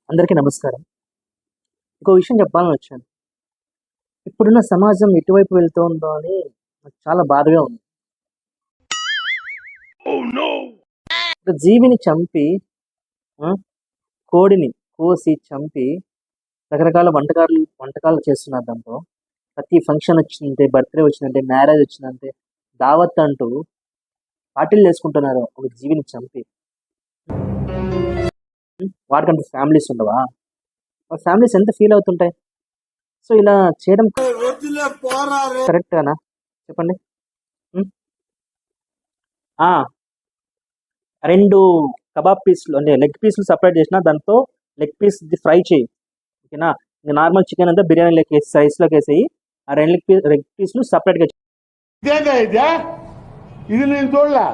అందరికీ నమస్కారం. ఇంకో విషయం చెప్పాలని వచ్చాను. ఇప్పుడున్న సమాజం ఎటువైపు వెళ్తుందో అని నాకు చాలా బాధగా ఉంది. ఒక జీవిని చంపి ఆ! కోడిని కోసి చంపి రకరకాల వంటకాలు చేస్తున్నారు దాంతో. ప్రతి ఫంక్షన్ వచ్చిందంటే, బర్త్‌డే వచ్చిందంటే, మ్యారేజ్ వచ్చిందంటే, దావత్ అంటూ పార్టీలు చేసుకుంటున్నారు ఒక జీవిని చంపి. వాడికంటూ ఫ్యామిలీస్ ఉండవా? వాళ్ళ ఫ్యామిలీస్ ఎంత ఫీల్ అవుతుంటాయి? సో, ఇలా చేయడం కరెక్టేనా? చెప్పండి. హ్మ్. ఆ! 2 కబాబ్ పీస్‌లు అంటే లెగ్ పీస్‌లు సెపరేట్ చేసినా దాంతో లెగ్ పీస్‌ది ఫ్రై చెయి. ఓకేనా? ఇంక నార్మల్ చికెన్ అంతా బిర్యానీలోకేసి రైస్‌లోకేసేయి. ఆ 2 లెగ్ పీస్‌లు సెపరేట్‌గా ఇదేందా ఇది నేను చూడలే